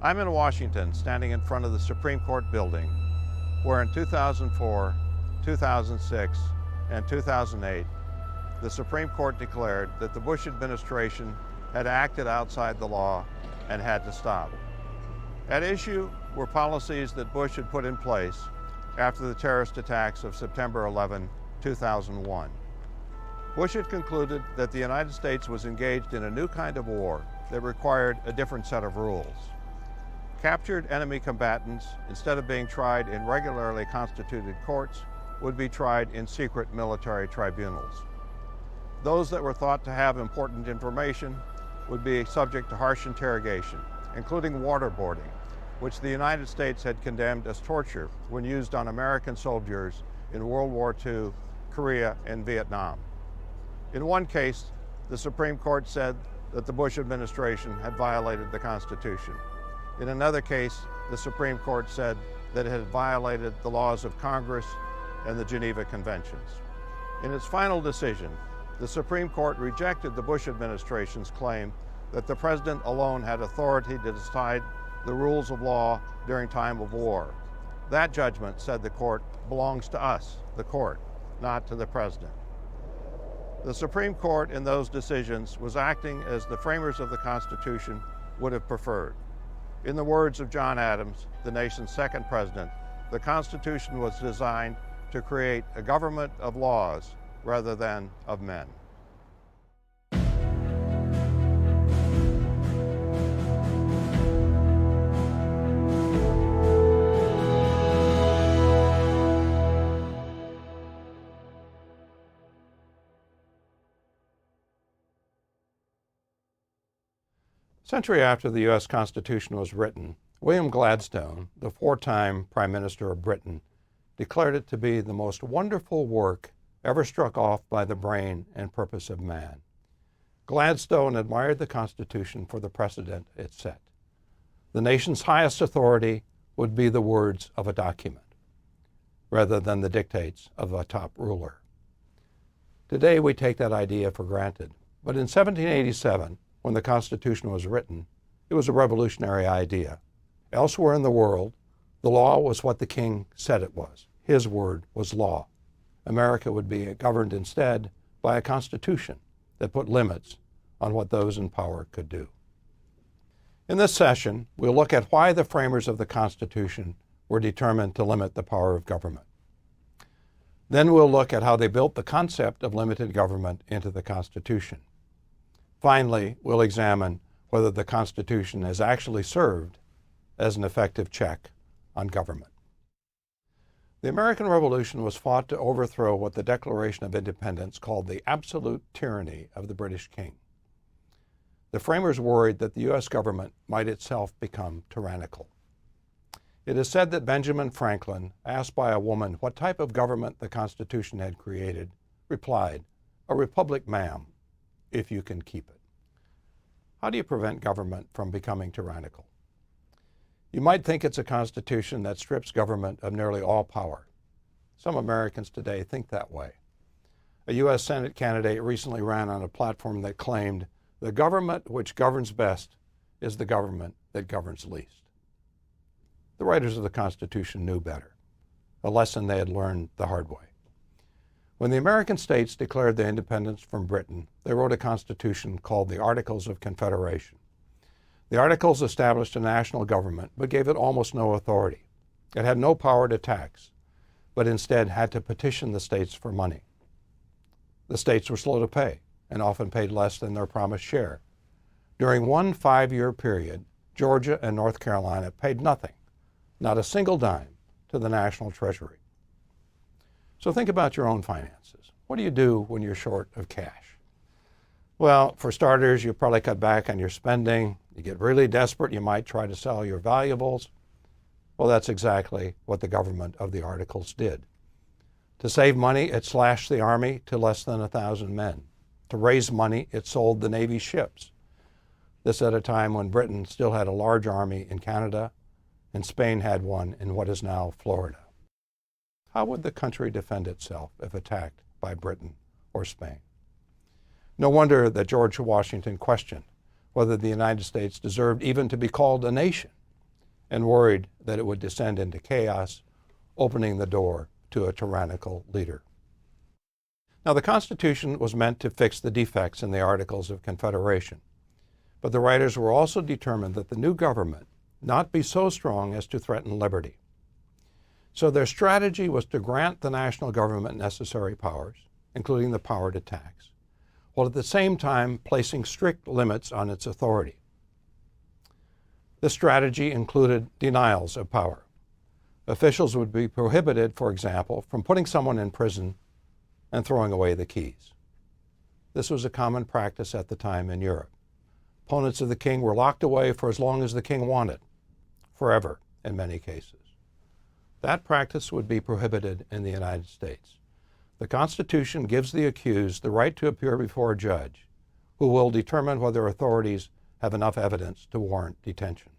I'm in Washington, standing in front of the Supreme Court building, where in 2004, 2006, and 2008, the Supreme Court declared that the Bush administration had acted outside the law and had to stop. At issue were policies that Bush had put in place after the terrorist attacks of September 11, 2001. Bush had concluded that the United States was engaged in a new kind of war that required a different set of rules. Captured enemy combatants, instead of being tried in regularly constituted courts, would be tried in secret military tribunals. Those that were thought to have important information would be subject to harsh interrogation, including waterboarding, which the United States had condemned as torture when used on American soldiers in World War II, Korea, and Vietnam. In one case, the Supreme Court said that the Bush administration had violated the Constitution. In another case, the Supreme Court said that it had violated the laws of Congress and the Geneva Conventions. In its final decision, the Supreme Court rejected the Bush administration's claim that the president alone had authority to decide the rules of law during time of war. That judgment, said the court, belongs to us, the court, not to the president. The Supreme Court in those decisions was acting as the framers of the Constitution would have preferred. In the words of John Adams, the nation's second president, the Constitution was designed to create a government of laws rather than of men. A century after the U.S. Constitution was written, William Gladstone, the four-time Prime Minister of Britain, declared it to be the most wonderful work ever struck off by the brain and purpose of man. Gladstone admired the Constitution for the precedent it set. The nation's highest authority would be the words of a document, rather than the dictates of a top ruler. Today we take that idea for granted, but in 1787, when the Constitution was written, it was a revolutionary idea. Elsewhere in the world, the law was what the king said it was. His word was law. America would be governed instead by a constitution that put limits on what those in power could do. In this session, we'll look at why the framers of the Constitution were determined to limit the power of government. Then we'll look at how they built the concept of limited government into the Constitution. Finally, we'll examine whether the Constitution has actually served as an effective check on government. The American Revolution was fought to overthrow what the Declaration of Independence called the absolute tyranny of the British king. The framers worried that the U.S. government might itself become tyrannical. It is said that Benjamin Franklin, asked by a woman what type of government the Constitution had created, replied, "A republic, ma'am, if you can keep it." How do you prevent government from becoming tyrannical? You might think it's a constitution that strips government of nearly all power. Some Americans today think that way. A U.S. Senate candidate recently ran on a platform that claimed, "The government which governs best is the government that governs least." The writers of the Constitution knew better, a lesson they had learned the hard way. When the American states declared their independence from Britain, they wrote a constitution called the Articles of Confederation. The Articles established a national government, but gave it almost no authority. It had no power to tax, but instead had to petition the states for money. The states were slow to pay, and often paid less than their promised share. During one 5-year period, Georgia and North Carolina paid nothing, not a single dime, to the national treasury. So think about your own finances. What do you do when you're short of cash? Well, for starters, you probably cut back on your spending. You get really desperate, you might try to sell your valuables. Well, that's exactly what the government of the Articles did. To save money, it slashed the Army to less than 1,000 men. To raise money, it sold the Navy's ships. This at a time when Britain still had a large army in Canada, and Spain had one in what is now Florida. How would the country defend itself if attacked by Britain or Spain? No wonder that George Washington questioned whether the United States deserved even to be called a nation. and worried that it would descend into chaos, opening the door to a tyrannical leader. Now, the Constitution was meant to fix the defects in the Articles of Confederation, but the writers were also determined that the new government not be so strong as to threaten liberty. So their strategy was to grant the national government necessary powers, including the power to tax, while at the same time placing strict limits on its authority. This strategy included denials of power. Officials would be prohibited, for example, from putting someone in prison and throwing away the keys. This was a common practice at the time in Europe. Opponents of the king were locked away for as long as the king wanted, forever in many cases. That practice would be prohibited in the United States. The Constitution gives the accused the right to appear before a judge who will determine whether authorities have enough evidence to warrant detention.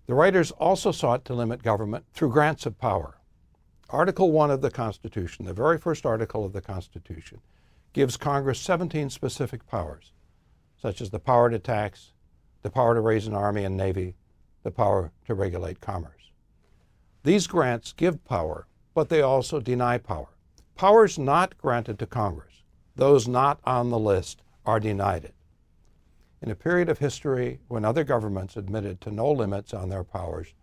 The writers also sought to limit government through grants of power. Article 1 of the Constitution, the very first article of the Constitution, gives Congress 17 specific powers, such as the power to tax, the power to raise an army and navy, the power to regulate commerce. These grants give power, but they also deny power. Powers not granted to Congress, those not on the list, are denied it. In a period of history when other governments admitted to no limits on their powers,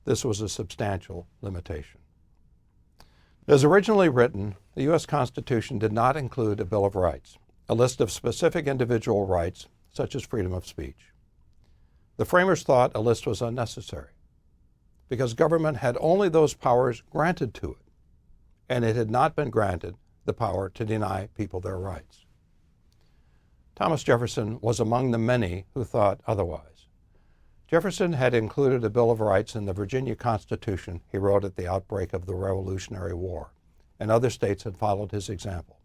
this was a substantial limitation. As originally written, the U.S. Constitution did not include a Bill of Rights, a list of specific individual rights, such as freedom of speech. The framers thought a list was unnecessary because government had only those powers granted to it, and it had not been granted the power to deny people their rights. Thomas Jefferson was among the many who thought otherwise. Jefferson had included a Bill of Rights in the Virginia Constitution he wrote at the outbreak of the Revolutionary War, and other states had followed his example.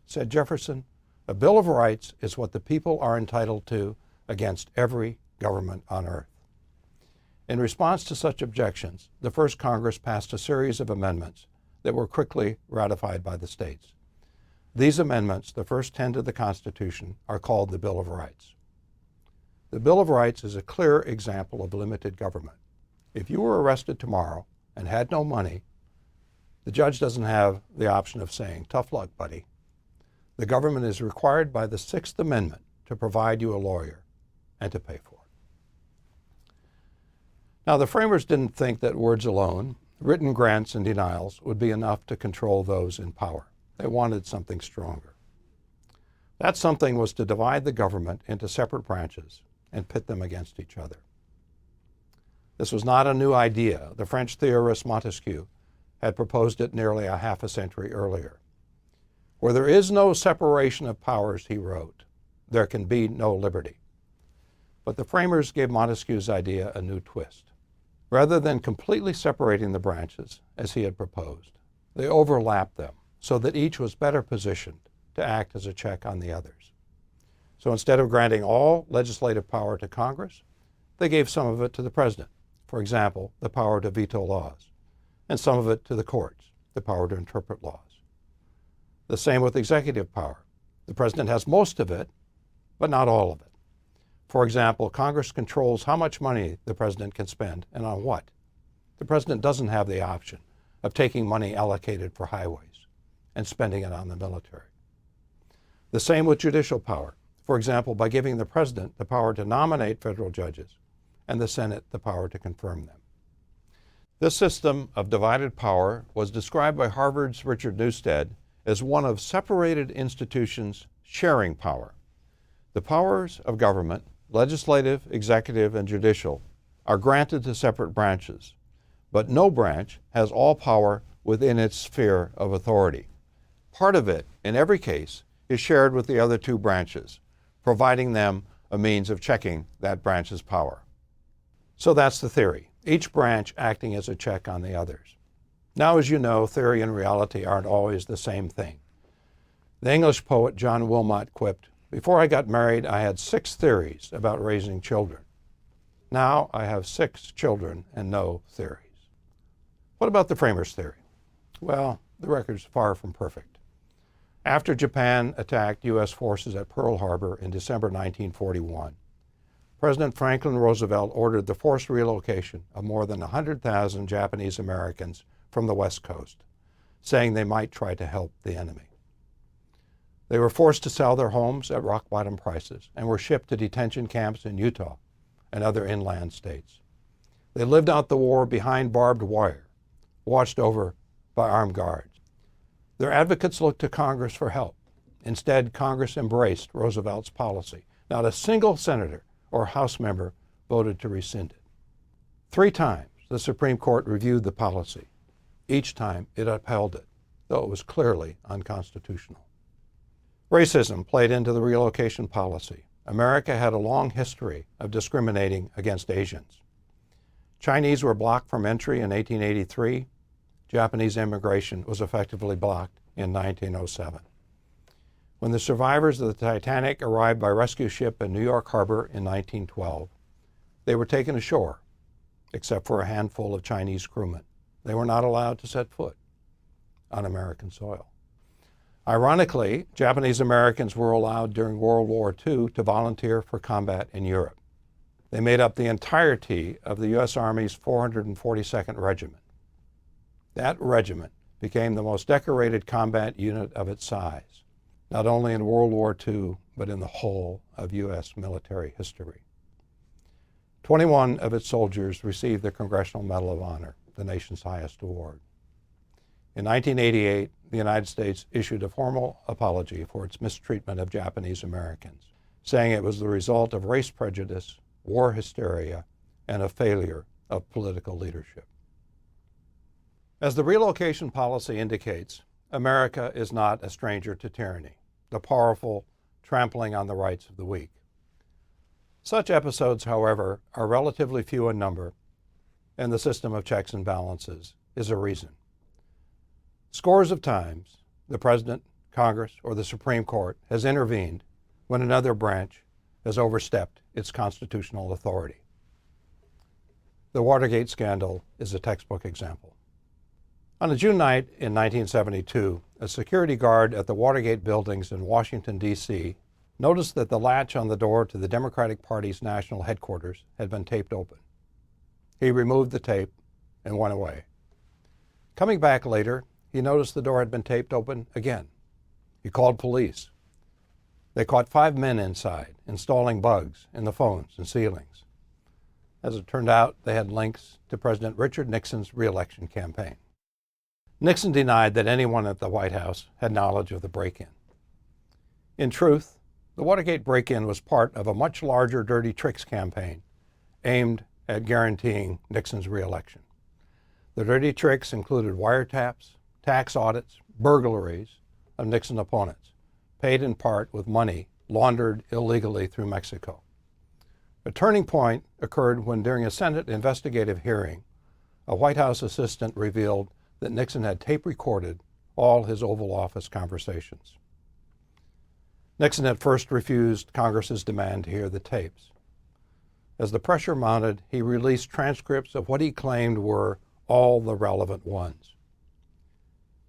Said Jefferson, "A Bill of Rights is what the people are entitled to against every government on earth." In response to such objections, the first Congress passed a series of amendments that were quickly ratified by the states. These amendments, the first 10 to the Constitution, are called the Bill of Rights. The Bill of Rights is a clear example of limited government. If you were arrested tomorrow and had no money, the judge doesn't have the option of saying, "Tough luck, buddy." The government is required by the Sixth Amendment to provide you a lawyer and to pay for it. Now, the framers didn't think that words alone, written grants and denials, would be enough to control those in power. They wanted something stronger. That something was to divide the government into separate branches and pit them against each other. This was not a new idea. The French theorist Montesquieu had proposed it nearly a half a century earlier. Where there is no separation of powers, he wrote, there can be no liberty. But the framers gave Montesquieu's idea a new twist. Rather than completely separating the branches, as he had proposed, they overlapped them so that each was better positioned to act as a check on the others. So instead of granting all legislative power to Congress, they gave some of it to the president, for example, the power to veto laws, and some of it to the courts, the power to interpret laws. The same with executive power. The president has most of it, but not all of it. For example, Congress controls how much money the president can spend and on what. The president doesn't have the option of taking money allocated for highways and spending it on the military. The same with judicial power. For example, by giving the president the power to nominate federal judges and the Senate the power to confirm them. This system of divided power was described by Harvard's Richard Newstead as one of separated institutions sharing power. The powers of government, legislative, executive, and judicial, are granted to separate branches, but no branch has all power within its sphere of authority. Part of it, in every case, is shared with the other two branches, providing them a means of checking that branch's power. So that's the theory, each branch acting as a check on the others. Now, as you know, theory and reality aren't always the same thing. The English poet John Wilmot quipped, "Before I got married, I had 6 theories about raising children. Now I have 6 children and no theories." What about the framers' theory? Well, the record's far from perfect. After Japan attacked U.S. forces at Pearl Harbor in December 1941, President Franklin Roosevelt ordered the forced relocation of more than 100,000 Japanese Americans from the West Coast, saying they might try to help the enemy. They were forced to sell their homes at rock-bottom prices and were shipped to detention camps in Utah and other inland states. They lived out the war behind barbed wire, watched over by armed guards. Their advocates looked to Congress for help. Instead, Congress embraced Roosevelt's policy. Not a single senator or House member voted to rescind it. 3 times the Supreme Court reviewed the policy. Each time it upheld it, though it was clearly unconstitutional. Racism played into the relocation policy. America had a long history of discriminating against Asians. Chinese were blocked from entry in 1883. Japanese immigration was effectively blocked in 1907. When the survivors of the Titanic arrived by rescue ship in New York Harbor in 1912, they were taken ashore, except for a handful of Chinese crewmen. They were not allowed to set foot on American soil. Ironically, Japanese Americans were allowed during World War II to volunteer for combat in Europe. They made up the entirety of the U.S. Army's 442nd Regiment. That regiment became the most decorated combat unit of its size, not only in World War II, but in the whole of U.S. military history. 21 of its soldiers received the Congressional Medal of Honor, the nation's highest award. In 1988, the United States issued a formal apology for its mistreatment of Japanese Americans, saying it was the result of race prejudice, war hysteria, and a failure of political leadership. As the relocation policy indicates, America is not a stranger to tyranny, the powerful trampling on the rights of the weak. Such episodes, however, are relatively few in number, and the system of checks and balances is a reason. Scores of times, the President, Congress, or the Supreme Court has intervened when another branch has overstepped its constitutional authority. The Watergate scandal is a textbook example. On a June night in 1972, a security guard at the Watergate buildings in Washington, D.C., noticed that the latch on the door to the Democratic Party's national headquarters had been taped open. He removed the tape and went away. Coming back later, he noticed the door had been taped open again. He called police. They caught 5 men inside, installing bugs in the phones and ceilings. As it turned out, they had links to President Richard Nixon's re-election campaign. Nixon denied that anyone at the White House had knowledge of the break-in. In truth, the Watergate break-in was part of a much larger dirty tricks campaign aimed at guaranteeing Nixon's re-election. The dirty tricks included wiretaps, tax audits, burglaries of Nixon opponents, paid in part with money laundered illegally through Mexico. A turning point occurred when, during a Senate investigative hearing, a White House assistant revealed that Nixon had tape recorded all his Oval Office conversations. Nixon at first refused Congress's demand to hear the tapes. As the pressure mounted, he released transcripts of what he claimed were all the relevant ones.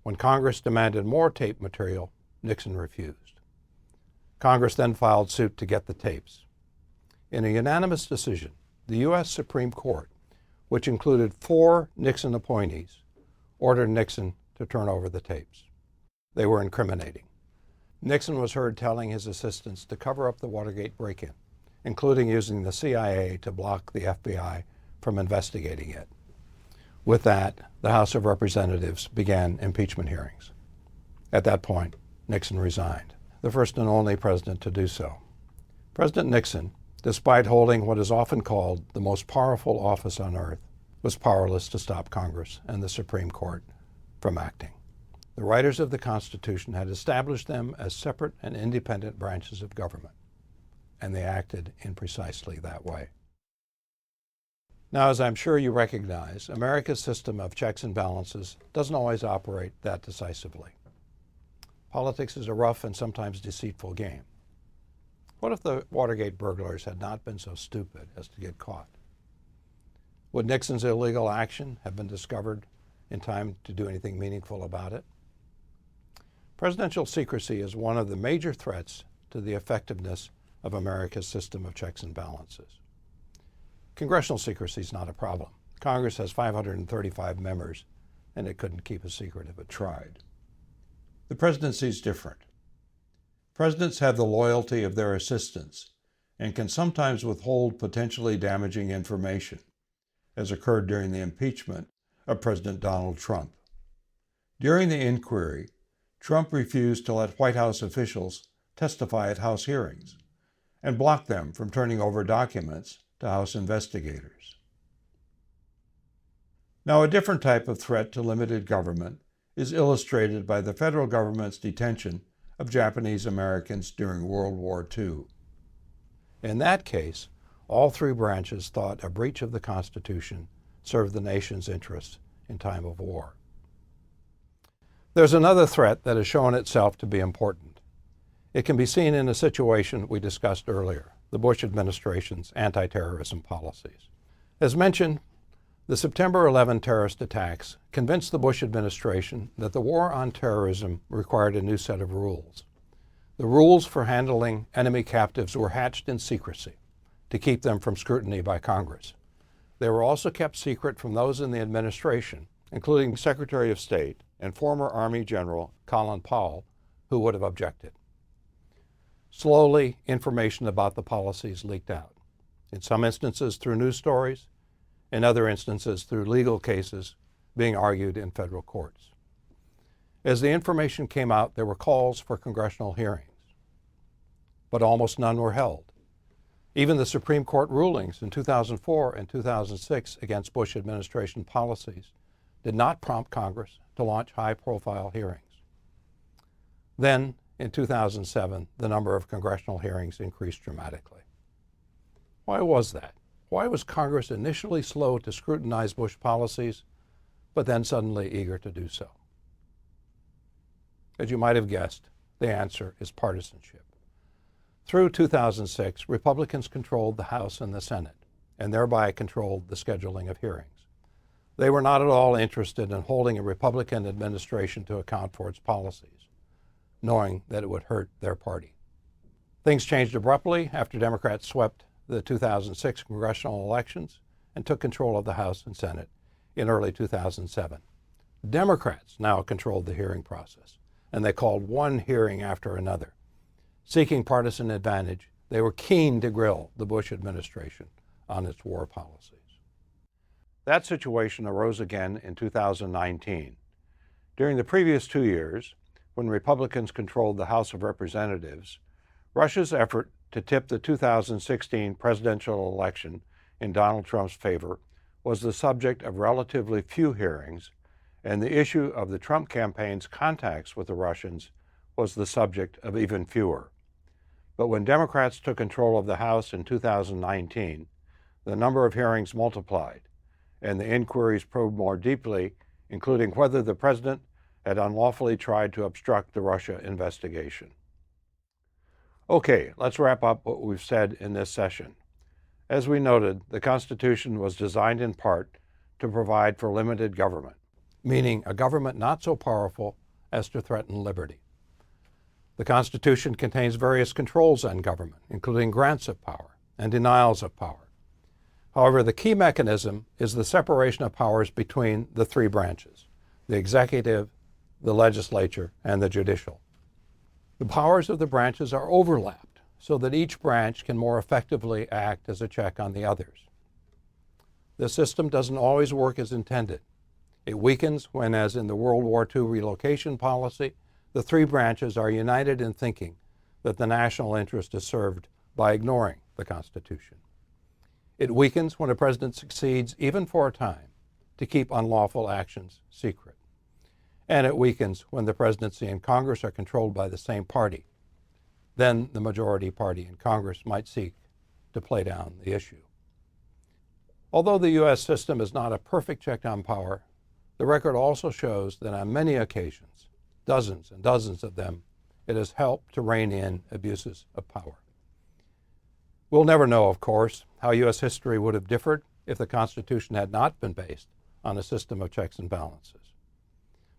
When Congress demanded more tape material, Nixon refused. Congress then filed suit to get the tapes. In a unanimous decision, the U.S. Supreme Court, which included 4 Nixon appointees, ordered Nixon to turn over the tapes. They were incriminating. Nixon was heard telling his assistants to cover up the Watergate break-in, including using the CIA to block the FBI from investigating it. With that, the House of Representatives began impeachment hearings. At that point, Nixon resigned, the first and only president to do so. President Nixon, despite holding what is often called the most powerful office on earth, was powerless to stop Congress and the Supreme Court from acting. The writers of the Constitution had established them as separate and independent branches of government, and they acted in precisely that way. Now, as I'm sure you recognize, America's system of checks and balances doesn't always operate that decisively. Politics is a rough and sometimes deceitful game. What if the Watergate burglars had not been so stupid as to get caught? Would Nixon's illegal action have been discovered in time to do anything meaningful about it? Presidential secrecy is one of the major threats to the effectiveness of America's system of checks and balances. Congressional secrecy is not a problem. Congress has 535 members, and it couldn't keep a secret if it tried. The presidency is different. Presidents have the loyalty of their assistants and can sometimes withhold potentially damaging information, as occurred during the impeachment of President Donald Trump. During the inquiry, Trump refused to let White House officials testify at House hearings and blocked them from turning over documents to House investigators. Now, a different type of threat to limited government is illustrated by the federal government's detention of Japanese Americans during World War II. In that case, all three branches thought a breach of the Constitution served the nation's interests in time of war. There's another threat that has shown itself to be important. It can be seen in a situation we discussed earlier, the Bush administration's anti-terrorism policies. As mentioned, the September 11 terrorist attacks convinced the Bush administration that the war on terrorism required a new set of rules. The rules for handling enemy captives were hatched in secrecy to keep them from scrutiny by Congress. They were also kept secret from those in the administration, including Secretary of State and former Army General Colin Powell, who would have objected. Slowly, information about the policies leaked out, in some instances through news stories, in other instances through legal cases being argued in federal courts. As the information came out, there were calls for congressional hearings, but almost none were held. Even the Supreme Court rulings in 2004 and 2006 against Bush administration policies did not prompt Congress to launch high-profile hearings. Then, in 2007, the number of congressional hearings increased dramatically. Why was that? Why was Congress initially slow to scrutinize Bush policies, but then suddenly eager to do so? As you might have guessed, the answer is partisanship. Through 2006, Republicans controlled the House and the Senate, and thereby controlled the scheduling of hearings. They were not at all interested in holding a Republican administration to account for its policies, knowing that it would hurt their party. Things changed abruptly after Democrats swept the 2006 congressional elections and took control of the House and Senate in early 2007. Democrats now controlled the hearing process, and they called one hearing after another. Seeking partisan advantage, they were keen to grill the Bush administration on its war policies. That situation arose again in 2019. During the previous 2 years, when Republicans controlled the House of Representatives, Russia's effort to tip the 2016 presidential election in Donald Trump's favor was the subject of relatively few hearings, and the issue of the Trump campaign's contacts with the Russians was the subject of even fewer. But when Democrats took control of the House in 2019, the number of hearings multiplied, and the inquiries probed more deeply, including whether the president had unlawfully tried to obstruct the Russia investigation. Okay, let's wrap up what we've said in this session. As we noted, the Constitution was designed in part to provide for limited government, meaning a government not so powerful as to threaten liberty. The Constitution contains various controls on government, including grants of power and denials of power. However, the key mechanism is the separation of powers between the three branches: the executive, the legislature, and the judicial. The powers of the branches are overlapped so that each branch can more effectively act as a check on the others. The system doesn't always work as intended. It weakens when, as in the World War II relocation policy, the three branches are united in thinking that the national interest is served by ignoring the Constitution. It weakens when a president succeeds, even for a time, to keep unlawful actions secret. And it weakens when the presidency and Congress are controlled by the same party. Then the majority party in Congress might seek to play down the issue. Although the U.S. system is not a perfect check on power, the record also shows that on many occasions, dozens and dozens of them, it has helped to rein in abuses of power. We'll never know, of course, how U.S. history would have differed if the Constitution had not been based on a system of checks and balances.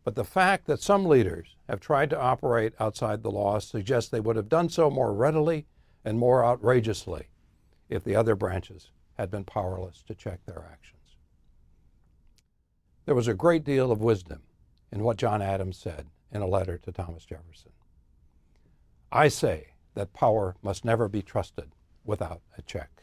But the fact that some leaders have tried to operate outside the law suggests they would have done so more readily and more outrageously if the other branches had been powerless to check their actions. There was a great deal of wisdom in what John Adams said in a letter to Thomas Jefferson. I say that power must never be trusted without a check.